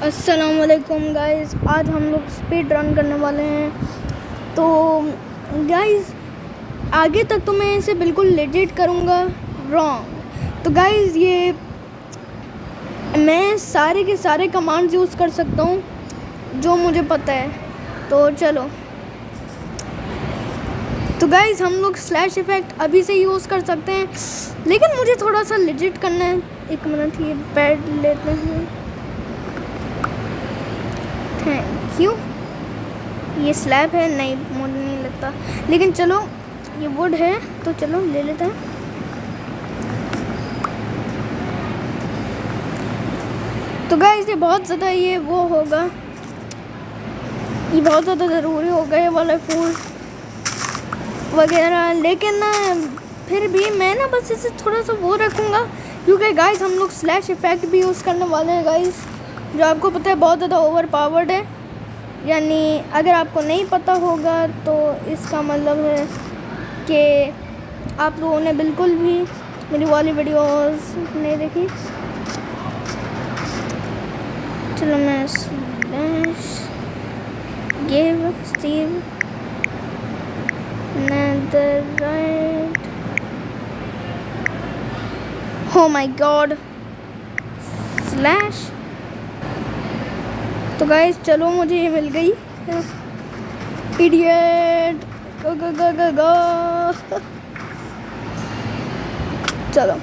अस्सलामुअलैकुम गाइस, आज हम लोग स्पीड रन करने वाले हैं। तो गाइस आगे तक तो मैं इसे बिल्कुल लेजिट करूँगा रॉन्ग। तो गाइस ये मैं सारे के सारे कमांड्स यूज़ कर सकता हूँ जो मुझे पता है। तो चलो, तो गाइस हम लोग स्लैश इफेक्ट अभी से यूज़ कर सकते हैं, लेकिन मुझे थोड़ा सा लेजिट करना है। एक मिनट, ये बैड लेते हैं। Thank you. ये स्लैब है, नहीं मुझे नहीं लगता, लेकिन चलो ये वुड है तो चलो ले लेते हैं। तो गाइस ये बहुत ज़्यादा ये वो होगा, ये बहुत ज़्यादा ज़रूरी होगा ये वाला फूल वगैरह, लेकिन ना फिर भी मैं ना बस इसे थोड़ा सा वो रखूँगा, क्योंकि गाइस हम लोग स्लैश इफेक्ट भी यूज़ करने वाले हैं गाइस, जो आपको पता है बहुत ज़्यादा ओवर पावर्ड है। यानी अगर आपको नहीं पता होगा तो इसका मतलब है कि आप लोगों ने बिल्कुल भी मेरी वाली वीडियोस नहीं देखी। चलो मैं slash give Steve netherite, oh my god slash. तो गाइस चलो, मुझे ये मिल गई इडियट। गो गो गो गो गो। चलो,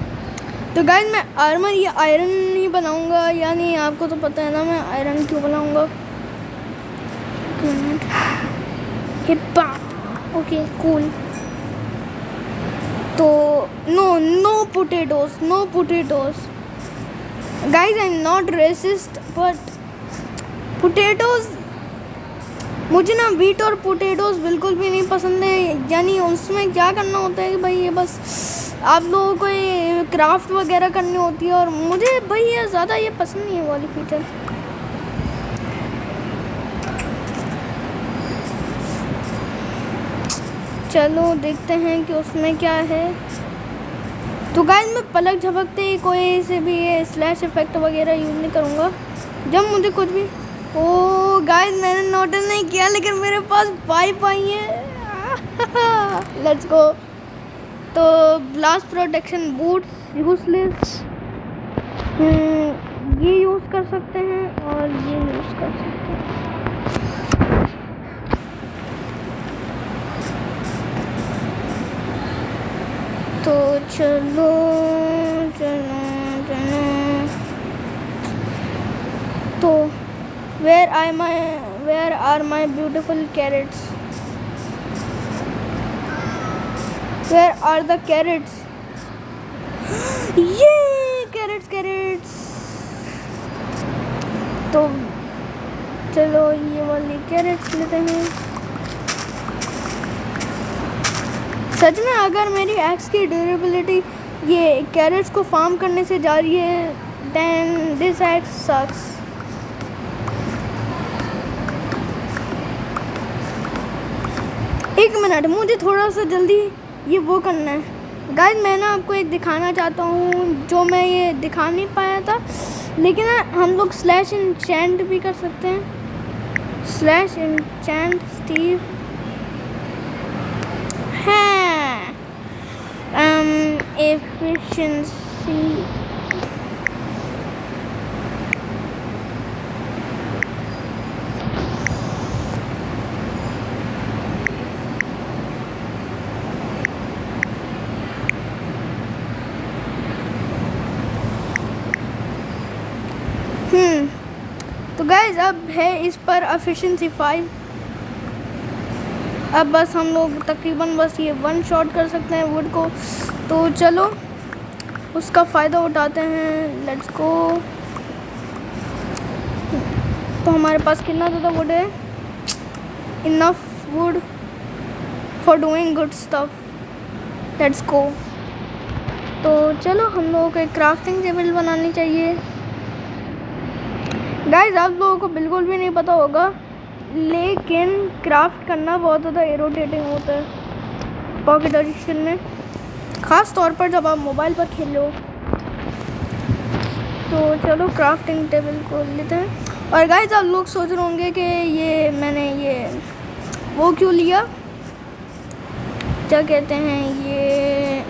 तो गाइस मैं आर्मर या आयरन नहीं बनाऊंगा, यानी आपको तो पता है ना मैं आयरन क्यों बनाऊंगा। हिप्पा ओके कूल। तो no potatoes, no potatoes guys. I am not racist, but potatoes मुझे ना व्हीट और पोटैटोज़ बिल्कुल भी नहीं पसंद है। यानी उसमें क्या करना होता है कि भाई ये बस आप लोगों को ये क्राफ्ट वगैरह करनी होती है, और मुझे भाई ये ज़्यादा ये पसंद नहीं है वाली फीचर। चलो देखते हैं कि उसमें क्या है। तो गाइस मैं पलक झपकते ही कोई से भी ये स्लैश इफेक्ट वगैरह यूज़ नहीं करूँगा जब मुझे कुछ भी। ओ गाइस मैंने नोटिस नहीं किया, लेकिन मेरे पास पाइप आई है। Let's go. तो ब्लास्ट प्रोटेक्शन बूट्स यूजलेस, ये यूज़ कर सकते हैं और ये यूज़ कर सकते हैं। तो चलो चलो चलो, तो where are my beautiful carrots? Where are the carrots? ये carrots। तो चलो ये वाली carrots लेते हैं। सच में अगर मेरी एक्स की ड्यूरेबिलिटी ये carrots को फार्म करने से जा रही है, then this axe sucks। एक मिनट, मुझे थोड़ा सा जल्दी ये वो करना है गाइस। मैं ना आपको एक दिखाना चाहता हूँ जो मैं ये दिखा नहीं पाया था, लेकिन हम लोग स्लैश इंचेंट भी कर सकते हैं। स्लैश इंचेंट स्टीव है एफिशिएंसी। तो गाइस अब है इस पर एफिशिएंसी 5। अब बस हम लोग तकरीबन बस ये वन शॉट कर सकते हैं वुड को। तो चलो उसका फ़ायदा उठाते हैं, लेट्स गो। तो हमारे पास कितना ज़्यादा वुड है? Enough would for doing good stuff, let's go. तो चलो हम लोगों को एक क्राफ्टिंग टेबल बनानी चाहिए। गाइस आप लोगों को बिल्कुल भी नहीं पता होगा, लेकिन क्राफ्ट करना बहुत ज़्यादा इरिटेटिंग होता है पॉकेट एडिशन में, ख़ास तौर पर जब आप मोबाइल पर खेल लो। तो चलो क्राफ्टिंग टेबल को लेते हैं। और गाइस आप लोग सोच रहे होंगे कि ये मैंने ये वो क्यों लिया, क्या कहते हैं ये,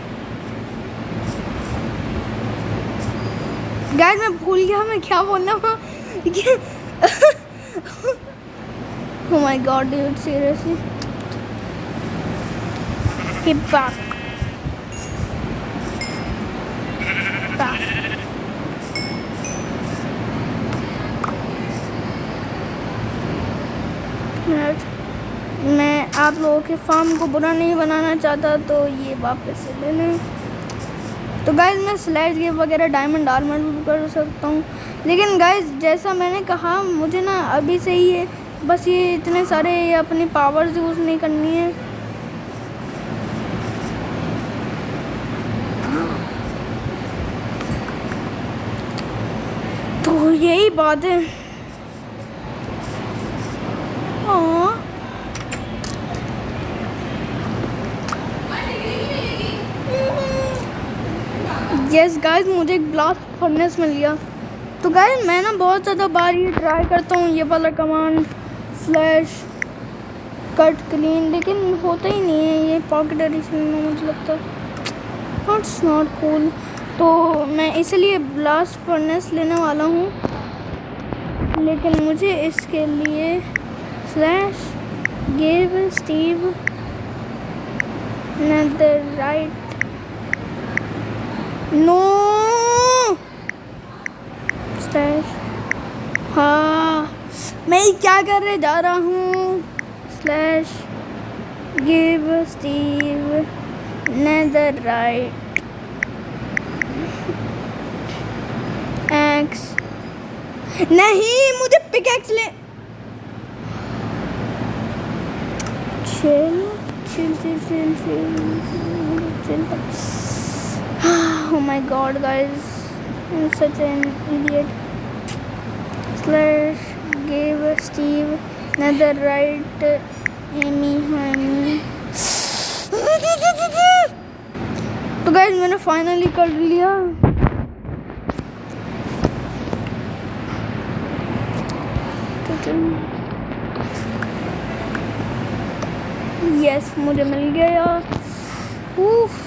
गाइस मैं भूल गया मैं क्या बोलना था। Oh my god dude, seriously. Get back. Back. मैं आप लोगों के फार्म को बुरा नहीं बनाना चाहता, तो ये वापस से ले लें। तो गाइस मैं स्लैश गेम वगैरह डायमंड आर्मर भी कर सकता हूँ, लेकिन गाइस जैसा मैंने कहा मुझे ना अभी से ही है बस ये इतने सारे अपनी पावर्स यूज़ नहीं करनी है। तो यही बात है। यस गाइस मुझे एक ब्लास्ट फर्नेस मिल गया। तो गाइस मैं ना बहुत ज़्यादा बार ये ट्राई करता हूँ ये वाला कमांड स्लैश कट क्लीन, लेकिन होता ही नहीं है ये पॉकेट एडिशन में, मुझे लगता है इट्स नॉट कूल। तो मैं इसलिए ब्लास्ट फर्नेस लेने वाला हूँ, लेकिन मुझे इसके लिए slash give Steve netherite no slash, हाँ मैं क्या करने जा रहा हूँ, slash give Steve netherite axe, नहीं मुझे पिकैक्स ले, chill chill chill chill chill chill. Oh my god guys, I'm such an idiot. Slash give Steve netherite Amy. तो गाइस मैंने फाइनली कर लिया। यस मुझे मिल गया। उफ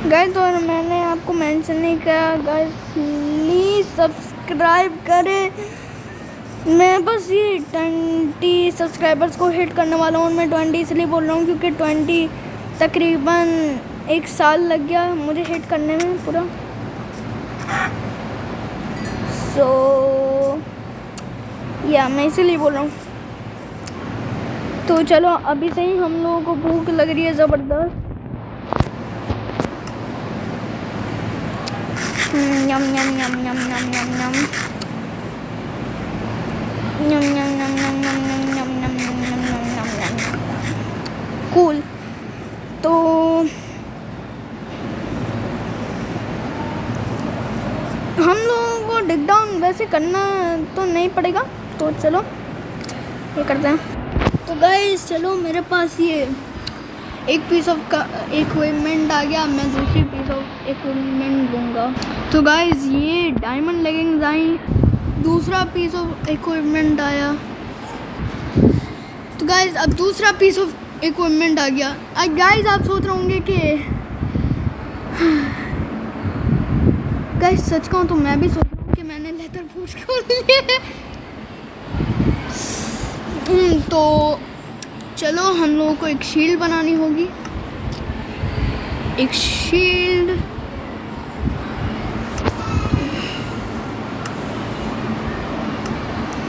गाइस तो मैंने आपको मेंशन नहीं किया, गाइस प्लीज़ सब्सक्राइब करें। मैं बस ये 20 सब्सक्राइबर्स को हिट करने वाला हूँ। मैं 20 इसलिए बोल रहा हूँ क्योंकि 20 तकरीबन 1 साल लग गया मुझे हिट करने में पूरा। सो या मैं इसीलिए बोल रहा हूँ। तो चलो अभी से ही हम लोगों को भूख लग रही है ज़बरदस्त। यम यम यम यम यम यम यम यम यम यम यम यम यम यम यम यम यम कूल। तो हम लोगों को डिग डाउन वैसे करना तो नहीं पड़ेगा, तो चलो ये करते हैं। तो गाइस चलो मेरे पास ये एक पीस ऑफ का इक्विपमेंट आ गया, मैं दूसरी पीस ऑफ इक्विपमेंट लूँगा। तो गाइस ये डायमंड लेगिंग्स आई, दूसरा पीस ऑफ इक्विपमेंट आया। तो गाइस अब दूसरा पीस ऑफ इक्विपमेंट आ गया। अब गाइस आप सोच रहे होंगे कि गाइस सच कहूँ तो मैं भी सोच रहा हूँ कि मैंने लेदर बूट खोल लिए। तो चलो हम लोगों को एक शील्ड बनानी होगी, एक शील्ड।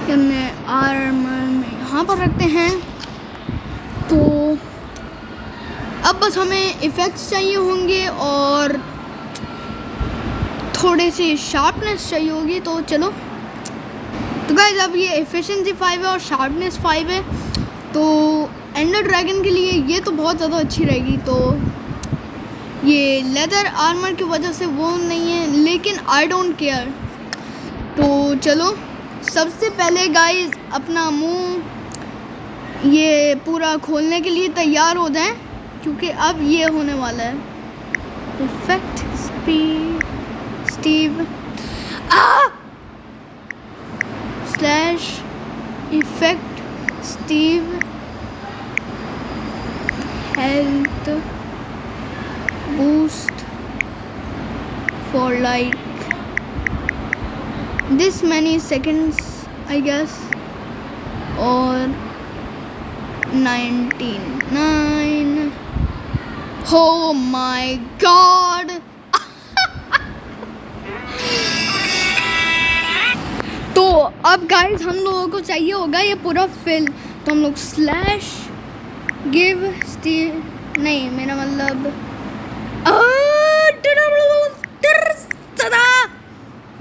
हमने आर्मर में यहाँ पर रखते हैं। तो अब बस हमें इफ़ेक्ट्स चाहिए होंगे और थोड़े से शार्पनेस चाहिए होगी। तो चलो तो गाइस अब ये एफिशिएंसी 5 है और शार्पनेस 5 है, तो एंडर ड्रैगन के लिए ये तो बहुत ज़्यादा अच्छी रहेगी। तो ये लेदर आर्मर की वजह से वो नहीं है, लेकिन आई डोंट केयर। तो चलो सबसे पहले गाइस अपना मुंह ये पूरा खोलने के लिए तैयार हो जाएं, क्योंकि अब ये होने वाला है effect Steve slash effect Steve health boost for like this many seconds I guess, or 99. Oh my god. तो अब गाइस हम लोगों को चाहिए होगा ये पूरा फिल, तो हम लोग स्लैश गिव स्टीव, नहीं मेरा मतलब oh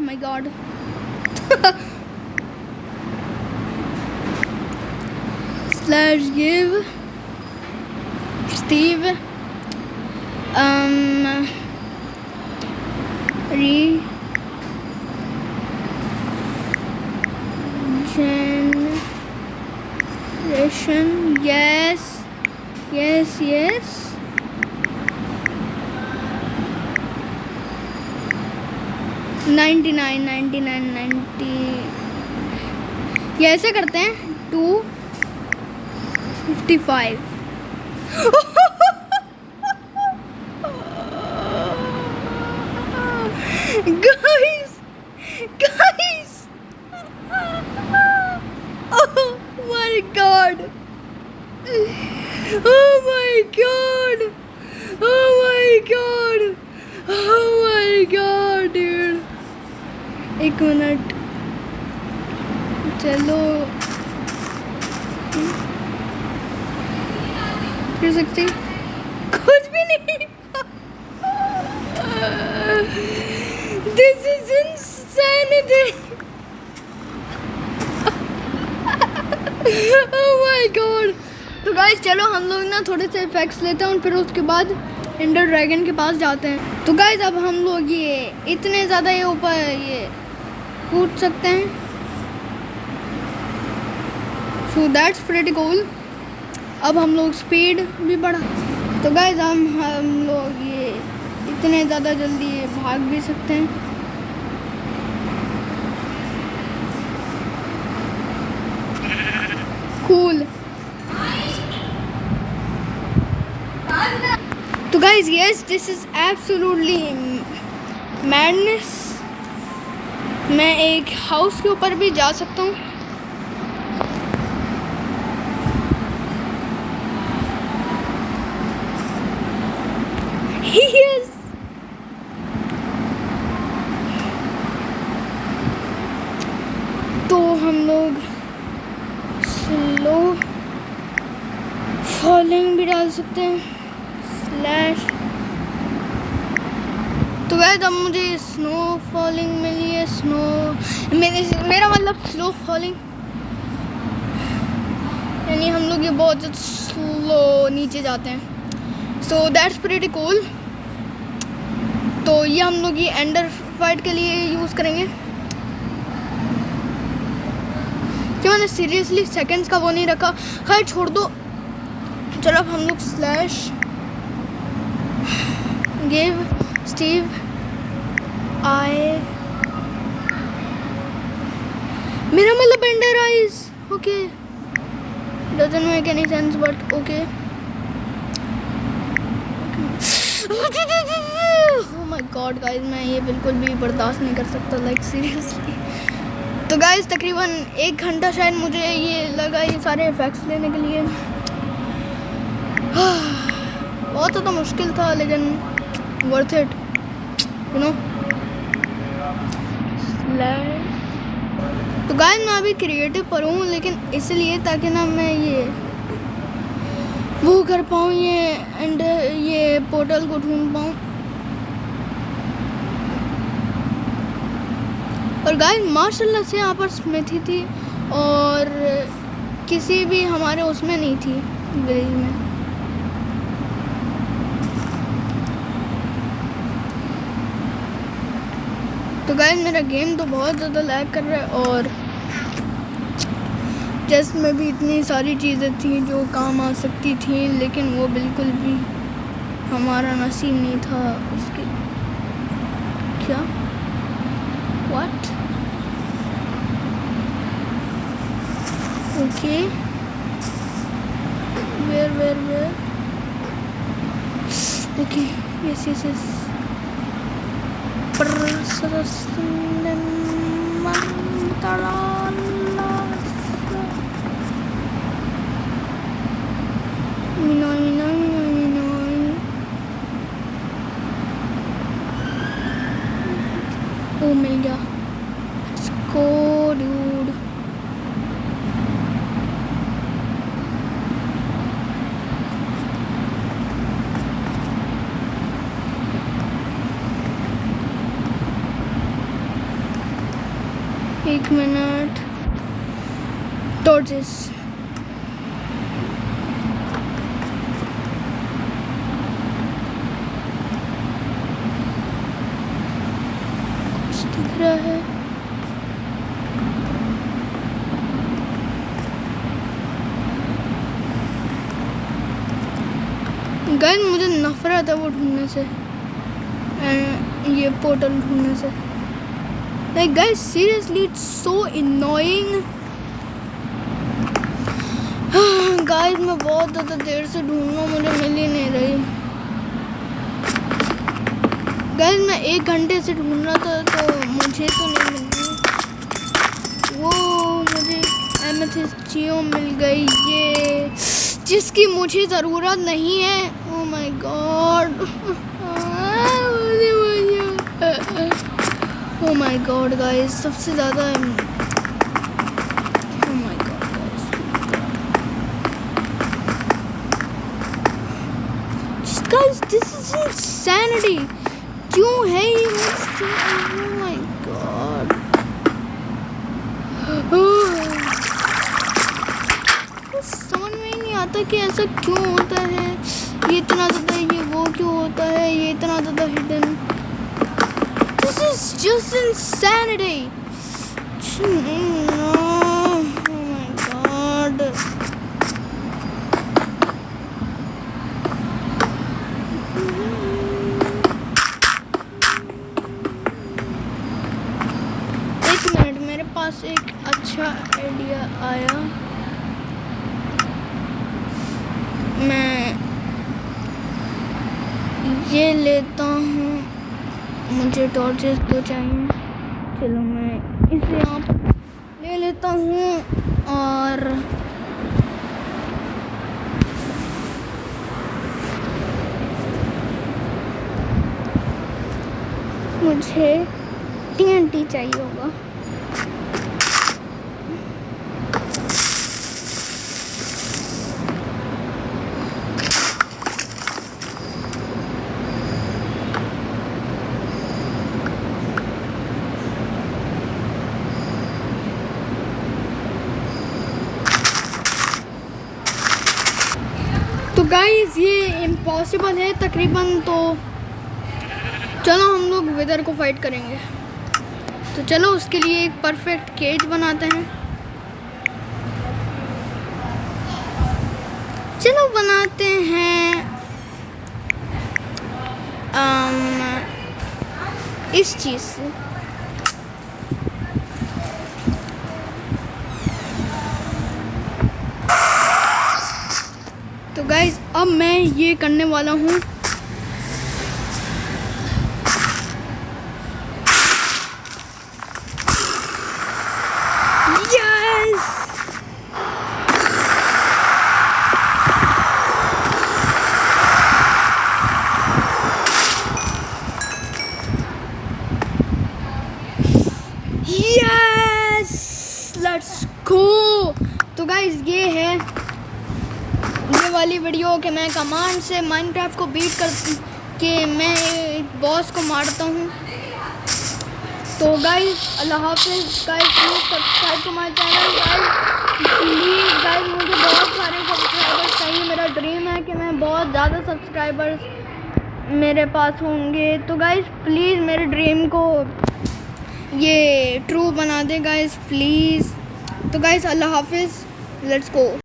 my god. Slash give Steve regeneration, yes 99 90 ये ऐसे करते हैं 255 guys oh my god oh my god oh my god oh my god dude, एक मिनट चलो 360 कुछ भी नहीं this is insanity oh my god. तो गाइस चलो हम लोग ना थोड़े से इफेक्ट्स लेते हैं और फिर उसके बाद एंडर ड्रैगन के पास जाते हैं. तो गाइस अब हम लोग ये इतने ज़्यादा ये ऊपर ये कूद सकते हैं, सो दैट्स प्रीटी कूल. अब हम लोग स्पीड भी बढ़ा, तो गाइस हम लोग ये इतने ज़्यादा जल्दी ये भाग भी सकते हैं. कूल. तो guys yes this is absolutely madness. मैं एक हाउस के ऊपर भी जा सकता हूँ. Yes. तो हम लोग स्लो फॉलिंग भी डाल सकते हैं स्लैश. तो गाइस अब मुझे स्नो फॉलिंग मिली है. स्नो मेरा मतलब स्लो फॉलिंग, यानी हम लोग ये बहुत स्लो नीचे जाते हैं. So that's pretty cool. तो ये हम लोग ये एंडर फाइट के लिए यूज़ करेंगे कि मैंने सीरियसली सेकंड्स का वो नहीं रखा. खैर छोड़ दो. चलो अब हम लोग स्लैश गिव स्टीव आई, मेरा मतलब Ender eyes. Okay doesn't make any sense but okay. Oh my God guys मैं ये बिल्कुल भी बर्दाश्त नहीं कर सकता लाइक सीरियसली. तो गाइस तकरीबन 1 घंटा शायद मुझे ये लगा ये सारे इफेक्ट्स लेने के लिए. बहुत ज़्यादा मुश्किल था लेकिन वर्थ इट यू नो. तो गाइस मैं अभी क्रिएटिव पर हूँ, लेकिन इसलिए ताकि ना मैं ये वो कर पाऊँ ये एंड ये पोर्टल को ढूंढ पाऊँ. और गाइस माशाल्लाह से यहाँ पर स्मिथी थी और किसी भी हमारे उसमें नहीं थी विलेज में. तो गाइस मेरा गेम तो बहुत ज़्यादा लैग कर रहा है और चेस्ट में भी इतनी सारी चीज़ें थी जो काम आ सकती थी, लेकिन वो बिल्कुल भी हमारा नसीब नहीं था उसके। क्या what? Okay, where okay, yes oh मिल गया। Let's go dude. एक मिनट। टॉर्चेस दिख रहा है। गाइस मुझे नफरत है वो ढूंढने से, ये पोर्टल ढूंढने से। Like guys seriously it's so annoying। Guys मैं बहुत ज़्यादा देर से ढूंढ रहा हूँ, मुझे मिल ही नहीं रही। गाइस मैं 1 घंटे से ढूंढ रहा था तो मुझे तो नहीं मिल रही। वो मुझे एमेथिस्टियम मिल गई, ये जिसकी मुझे ज़रूरत नहीं है। Oh my God, oh my God guys, सबसे ज़्यादा oh my God guys, this is insanity. क्यों है ये मुझसे? ओह माय गॉड, समझ में ही नहीं आता कि ऐसा क्यों होता है। ये इतना ज़्यादा, ये वो क्यों होता है, ये इतना ज़्यादा hidden. This is just insanity. Oh my God, एक अच्छा आइडिया आया। मैं ये लेता हूँ, मुझे टॉर्चेस तो चाहिए। चलो मैं इसे यहाँ ले लेता हूँ और मुझे TNT चाहिए होगा। तो गाइस ये इम्पॉसिबल है तकरीबन, तो चलो हम लोग विदर को फाइट करेंगे। तो चलो उसके लिए एक परफेक्ट केज बनाते हैं। चलो बनाते हैं इस चीज़ से। तो गाइस अब मैं ये करने वाला हूँ। Yes, yes, let's go. तो गाइस ये है ये वाली वीडियो कि मैं कमांड से माइनक्राफ्ट को बीट कर के मैं एक बॉस को मारता हूँ। तो गाइस अल्लाह हाफिज़। Guys please subscribe to my channel. Guys please, guys मुझे बहुत सारे सब्सक्राइबर्स चाहिए। मेरा ड्रीम है कि मैं बहुत ज़्यादा सब्सक्राइबर्स मेरे पास होंगे। तो गाइस प्लीज़ मेरे ड्रीम को ये ट्रू बना दे गाइस प्लीज़। तो गाइस अल्लाह हाफिज़। Let's go.